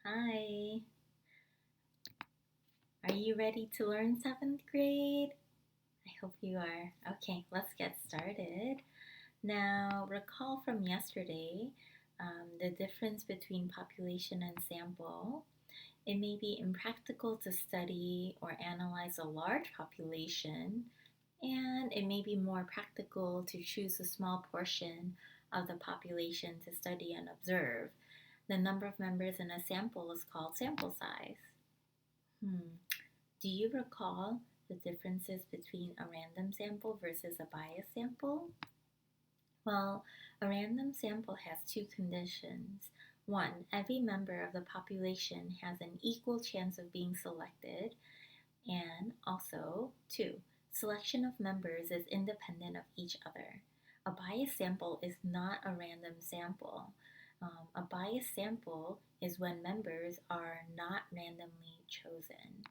Hi, are you ready to learn 7th grade? I hope you are. Okay, let's get started. Now, recall from yesterday the difference between population and sample. It may be impractical to study or analyze a large population, and it may be more practical to choose a small portion of the population to study and observe. The number of members in a sample is called sample size. Hmm. Do you recall the differences between a random sample versus a bias sample? Well, a random sample has two conditions. One, every member of the population has an equal chance of being selected, and also, two, selection of members is independent of each other. A bias sample is not a random sample. A bias sample is when members are not randomly chosen.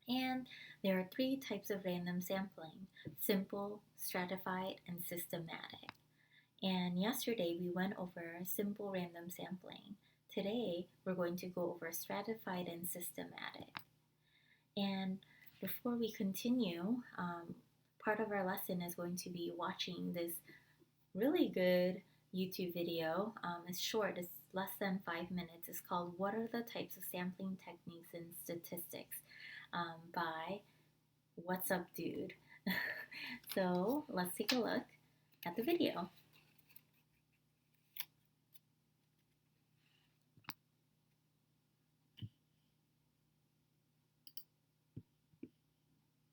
And there are three types of random sampling: simple, stratified, and systematic. And yesterday we went over simple random sampling. Today we're going to go over stratified and systematic. And before we continue, part of our lesson is going to be watching this really good YouTube video. It's short, it's less than 5 minutes. It's called What Are the Types of Sampling Techniques in Statistics by What's Up Dude. So let's take a look at the video.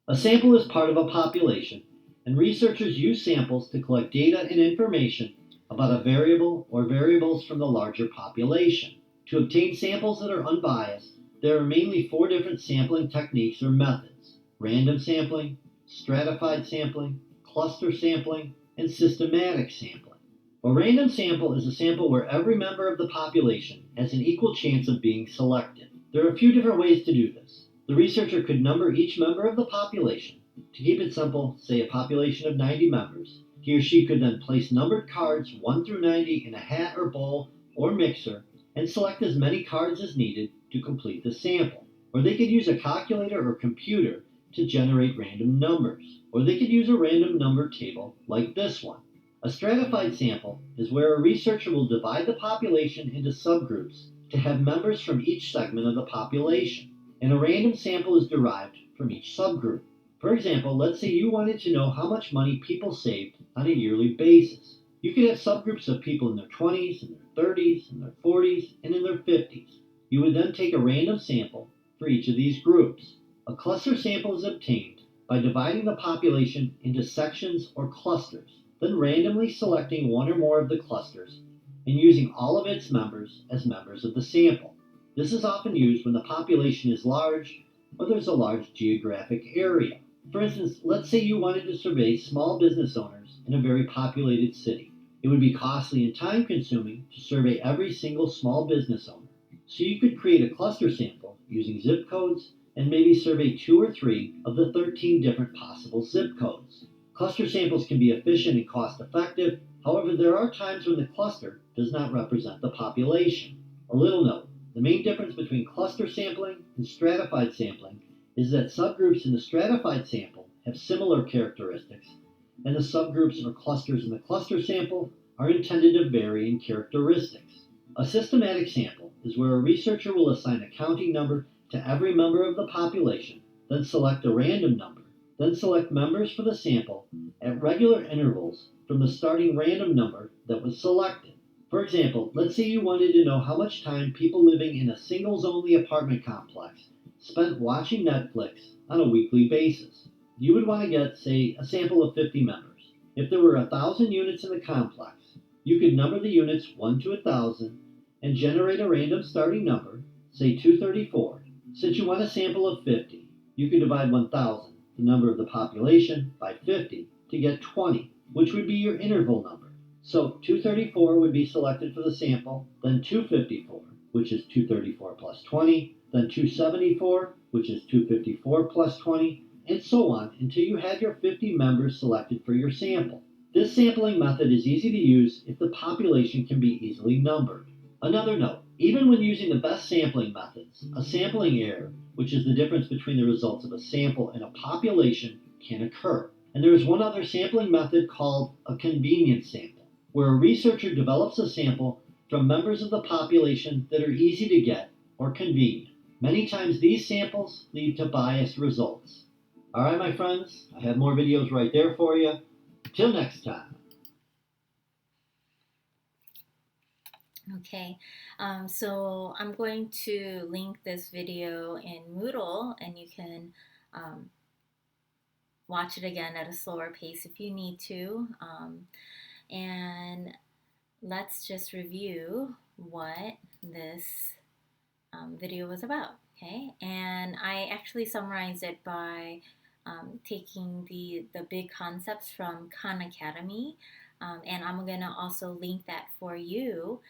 A sample is part of a population, and researchers use samples to collect data and information about a variable or variables from the larger population. To obtain samples that are unbiased, there are mainly four different sampling techniques or methods: random sampling, stratified sampling, cluster sampling, and systematic sampling. A random sample is a sample where every member of the population has an equal chance of being selected. There are a few different ways to do this. The researcher could number each member of the population. To keep it simple, say a population of 90 members. He or she could then place numbered cards 1 through 90 in a hat or bowl or mixer and select as many cards as needed to complete the sample. Or they could use a calculator or computer to generate random numbers. Or they could use a random number table like this one. A stratified sample is where a researcher will divide the population into subgroups to have members from each segment of the population, and a random sample is derived from each subgroup. For example, let's say you wanted to know how much money people saved on a yearly basis. You could have subgroups of people in their 20s, in their 30s, in their 40s, and in their 50s. You would then take a random sample for each of these groups. A cluster sample is obtained by dividing the population into sections or clusters, then randomly selecting one or more of the clusters and using all of its members as members of the sample. This is often used when the population is large or there's a large geographic area. For instance, let's say you wanted to survey small business owners in a very populated city. It would be costly and time consuming to survey every single small business owner. So you could create a cluster sample using zip codes and maybe survey 2 or 3 of the 13 different possible zip codes. Cluster samples can be efficient and cost effective. However, there are times when the cluster does not represent the population. A little note: the main difference between cluster sampling and stratified sampling is that subgroups in the stratified sample have similar characteristics, and the subgroups or clusters in the cluster sample are intended to vary in characteristics. A systematic sample is where a researcher will assign a counting number to every member of the population, then select a random number, then select members for the sample at regular intervals from the starting random number that was selected. For example, let's say you wanted to know how much time people living in a singles only apartment complex spent watching Netflix on a weekly basis. You would want to get, say, a sample of 50 members. If there were 1,000 units in the complex, you could number the units 1 to 1,000 and generate a random starting number, say 234. Since you want a sample of 50, you could divide 1,000, the number of the population, by 50 to get 20, which would be your interval number. So 234 would be selected for the sample, then 254, which is 234 plus 20, then 274, which is 254 plus 20, and so on until you had your 50 members selected for your sample. This sampling method is easy to use if the population can be easily numbered. Another note, even when using the best sampling methods, a sampling error, which is the difference between the results of a sample and a population, can occur. And there is one other sampling method called a convenience sample, where a researcher develops a sample from members of the population that are easy to get or convenient. Many times these samples lead to biased results. Alright, my friends, I have more videos right there for you. Till next time. Okay, so I'm going to link this video in Moodle, and you can watch it again at a slower pace if you need to. And let's just review what this video was about. Okay, and I actually summarized it by taking the big concepts from Khan Academy, and I'm gonna also link that for you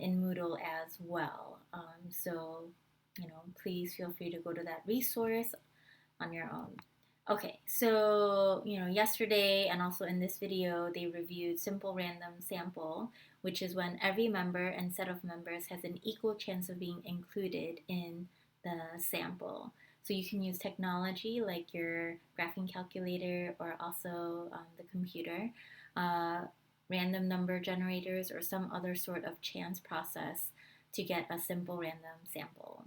in Moodle as well. So please feel free to go to that resource on your own. Okay, so yesterday and also in this video, they reviewed simple random sample, which is when every member and set of members has an equal chance of being included in the sample. So you can use technology like your graphing calculator or also the computer, random number generators, or some other sort of chance process to get a simple random sample.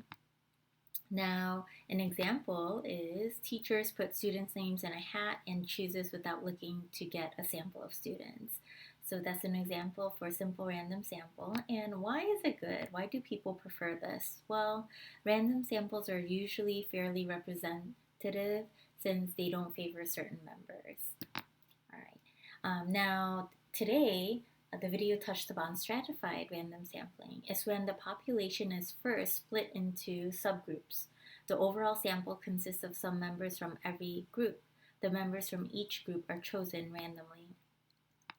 Now, an example is teachers put students' names in a hat and chooses without looking to get a sample of students. So that's an example for simple random sample. And why is it good? Why do people prefer this? Well, random samples are usually fairly representative since they don't favor certain members. All right. Now, today, the video touched upon stratified random sampling. It's when the population is first split into subgroups. The overall sample consists of some members from every group. The members from each group are chosen randomly.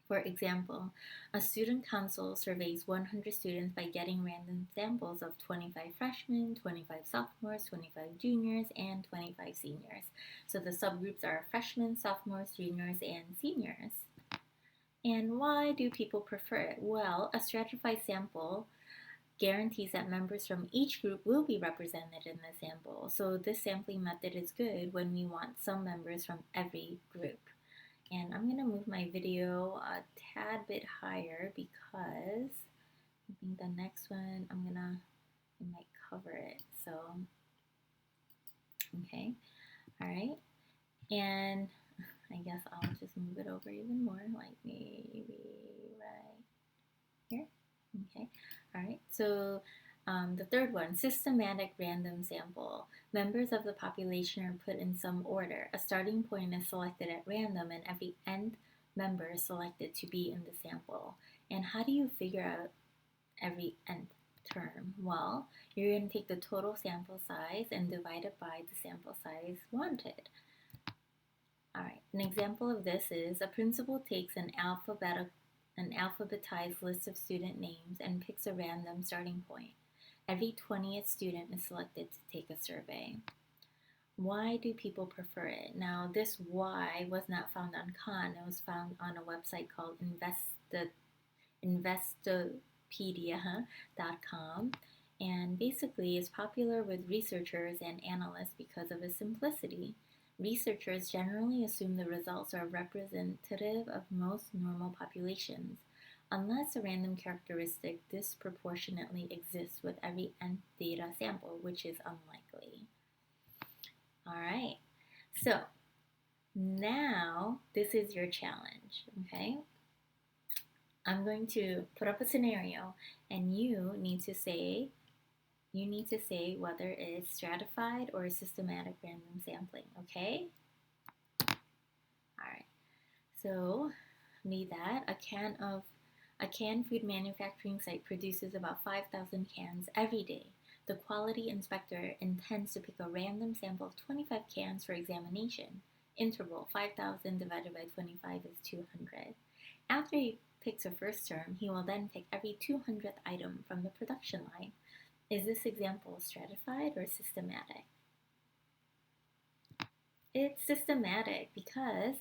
For example, a student council surveys 100 students by getting random samples of 25 freshmen, 25 sophomores, 25 juniors, and 25 seniors. So the subgroups are freshmen, sophomores, juniors, and seniors. And why do people prefer it? Well, a stratified sample guarantees that members from each group will be represented in the sample. So this sampling method is good when we want some members from every group. And I'm going to move my video a tad bit higher because I think the next one I might cover it. So, okay, all right. And I guess I'll just move it over even more, like maybe right here. Okay, all right. So the third one, systematic random sample. Members of the population are put in some order. A starting point is selected at random, and every end member is selected to be in the sample. And how do you figure out every nth term? Well, you're going to take the total sample size and divide it by the sample size wanted. All right, an example of this is a principal takes an alphabetized list of student names and picks a random starting point. Every 20th student is selected to take a survey. Why do people prefer it? Now, this why was not found on Khan. It was found on a website called Investopedia.com, and basically is popular with researchers and analysts because of its simplicity. Researchers generally assume the results are representative of most normal populations, unless a random characteristic disproportionately exists with every nth data sample, which is unlikely. All right, so now this is your challenge, okay? I'm going to put up a scenario, and you need to say whether it's stratified or systematic random sampling, okay? All right. So, need that. A canned food manufacturing site produces about 5,000 cans every day. The quality inspector intends to pick a random sample of 25 cans for examination. Interval 5,000 divided by 25 is 200. After he picks a first term, he will then pick every 200th item from the production line. Is this example stratified or systematic? It's systematic because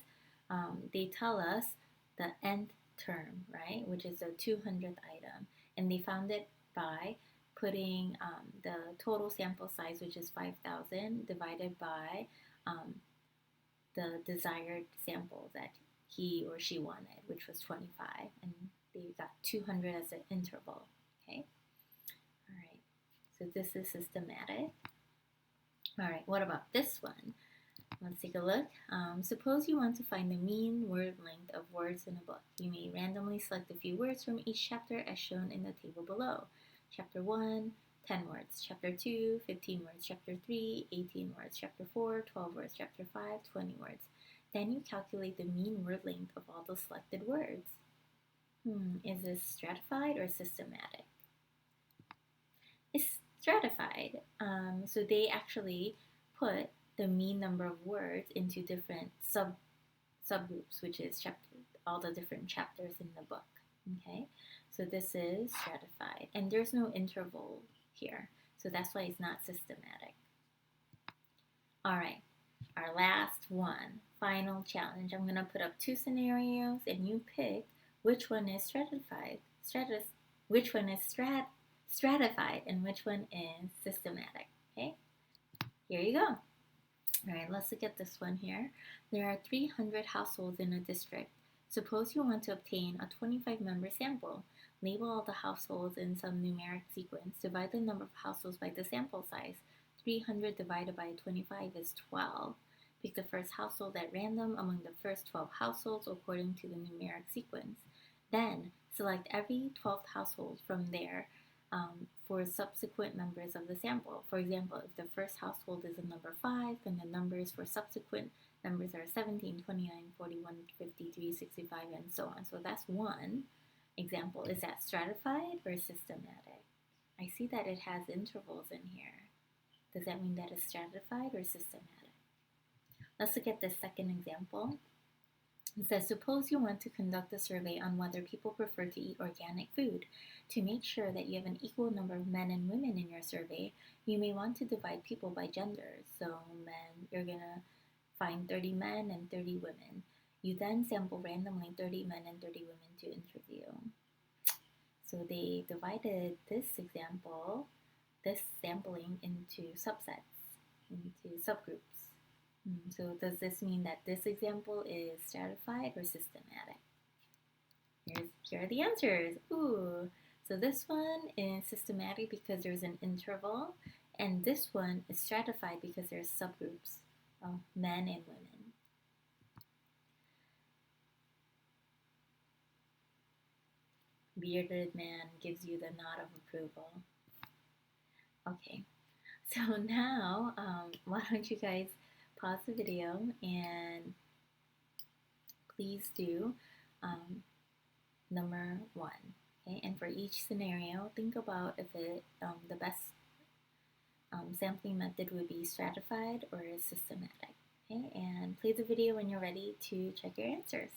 they tell us the nth term, right, which is the 200th item, and they found it by putting the total sample size, which is 5,000, divided by the desired sample that he or she wanted, which was 25, and they got 200 as an interval. Okay, all right, so this is systematic. All right, what about this one? Let's take a look. Suppose you want to find the mean word length of words in a book. You may randomly select a few words from each chapter as shown in the table below. Chapter 1, 10 words. Chapter 2, 15 words. Chapter 3, 18 words. Chapter 4, 12 words. Chapter 5, 20 words. Then you calculate the mean word length of all the selected words. Is this stratified or systematic? It's stratified. So they actually put the mean number of words into different subgroups, which is all the different chapters in the book. Okay, so this is stratified, and there's no interval here, so that's why it's not systematic. All right, our last one, final challenge. I'm gonna put up two scenarios, and you pick which one is stratified, which one is stratified, and which one is systematic. Okay, here you go. All right, let's look at this one here. There are 300 households in a district. Suppose you want to obtain a 25-member sample. Label all the households in some numeric sequence. Divide the number of households by the sample size. 300 divided by 25 is 12. Pick the first household at random among the first 12 households according to the numeric sequence. Then select every 12th household from there for subsequent members of the sample. For example, if the first household is a number 5, then the numbers for subsequent members are 17, 29, 41, 53, 65, and so on. So that's one example. Is that stratified or systematic? I see that it has intervals in here. Does that mean that it's stratified or systematic? Let's look at the second example. It says, suppose you want to conduct a survey on whether people prefer to eat organic food. To make sure that you have an equal number of men and women in your survey, you may want to divide people by genders. So men, you're going to find 30 men and 30 women. You then sample randomly 30 men and 30 women to interview. So they divided this sampling into subsets, into subgroups. So does this mean that this example is stratified or systematic? Here are the answers. Ooh. So this one is systematic because there's an interval, and this one is stratified because there's subgroups of men and women. Bearded man gives you the nod of approval. Okay, so now why don't you guys pause the video and please do number 1. Okay, and for each scenario, think about if the best sampling method would be stratified or systematic. Okay, and play the video when you're ready to check your answers.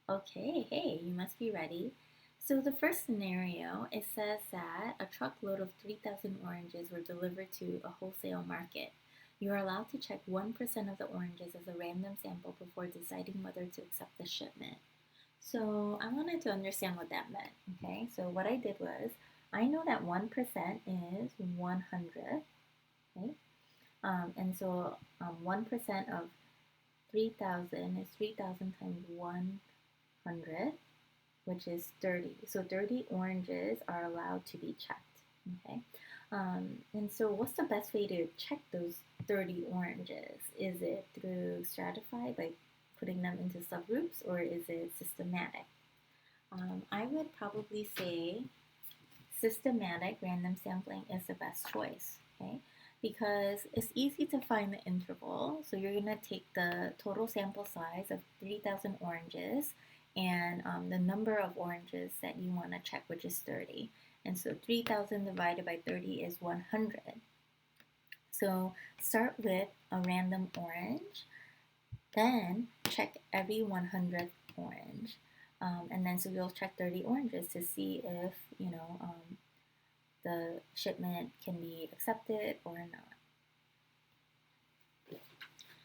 Okay, hey, you must be ready. So the first scenario, it says that a truckload of 3,000 oranges were delivered to a wholesale market. You are allowed to check 1% of the oranges as a random sample before deciding whether to accept the shipment. So I wanted to understand what that meant, okay? So what I did was, I know that 1% is 100, okay? And so 1% of 3,000 is 3,000 times 100, which is 30. So 30 oranges are allowed to be checked, okay? And so what's the best way to check those 30 oranges? Is it through stratified, like putting them into subgroups, or is it systematic? I would probably say systematic random sampling is the best choice, okay? Because it's easy to find the interval. So you're going to take the total sample size of 3,000 oranges and the number of oranges that you want to check, which is 30. And so 3,000 divided by 30 is 100. So start with a random orange, then check every 100th orange. And then so you'll check 30 oranges to see if, the shipment can be accepted or not.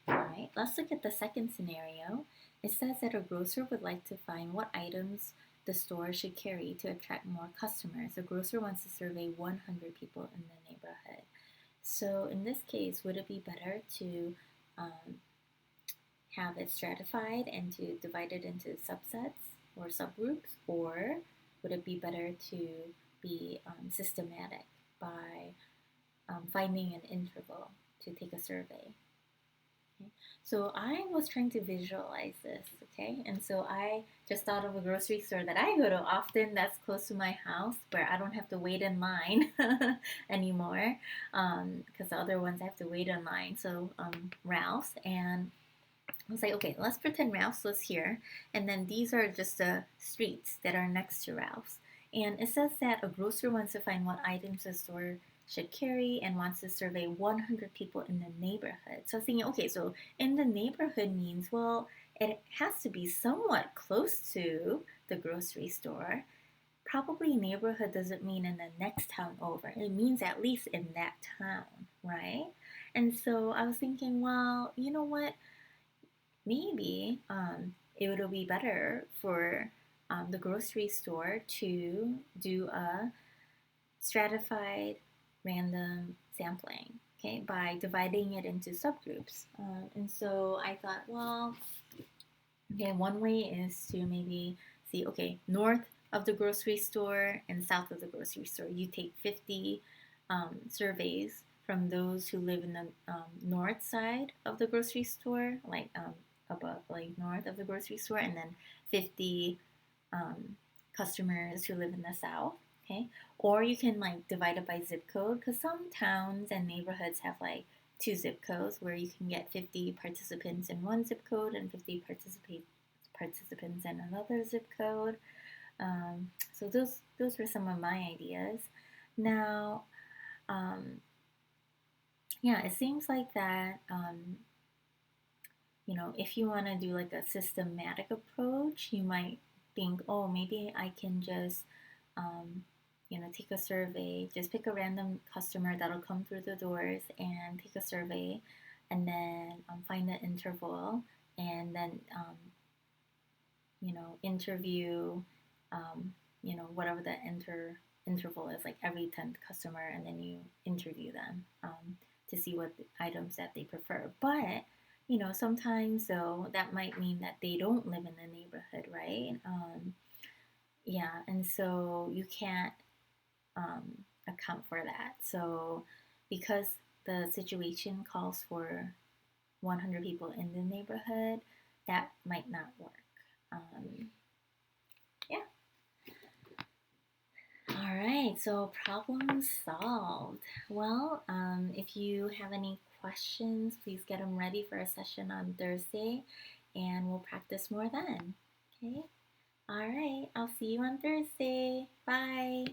All right, let's look at the second scenario. It says that a grocer would like to find what items the store should carry to attract more customers. The grocer wants to survey 100 people in the neighborhood. So in this case, would it be better to um, have it stratified and to divide it into subsets or subgroups, or would it be better to be systematic by finding an interval to take a survey? Okay. So I was trying to visualize this, okay? And so I just thought of a grocery store that I go to often that's close to my house where I don't have to wait in line anymore because the other ones I have to wait in line. So Ralph's, and I was like, okay, let's pretend Ralph's was here, and then these are just the streets that are next to Ralph's. And it says that a grocer wants to find what items the store should carry and wants to survey 100 people in the neighborhood. So I was thinking, okay, so in the neighborhood means, well, it has to be somewhat close to the grocery store. Probably neighborhood doesn't mean in the next town over. It means at least in that town, right? And so I was thinking, well, you know what? Maybe it would be better for the grocery store to do a stratified random sampling, okay, by dividing it into subgroups. And so I thought, well, okay, one way is to maybe see, okay, north of the grocery store and south of the grocery store. You take 50 surveys from those who live in the north side of the grocery store, like above, like north of the grocery store, and then 50 customers who live in the south. Okay, or you can like divide it by zip code because some towns and neighborhoods have like two zip codes where you can get 50 participants in one zip code and 50 participants in another zip code. So those were some of my ideas. Now, yeah, it seems like that. If you want to do like a systematic approach, you might think, oh, maybe I can just take a survey, just pick a random customer that'll come through the doors and take a survey, and then find the interval, and then interview, whatever the interval is, like every 10th customer, and then you interview them to see what the items that they prefer. But sometimes though that might mean that they don't live in the neighborhood, right? Yeah, and so you can't account for that. So because the situation calls for 100 people in the neighborhood, that might not work. Yeah. All right, so problem solved. Well, if you have any questions, please get them ready for a session on Thursday, and we'll practice more then. Okay? All right, I'll see you on Thursday. Bye.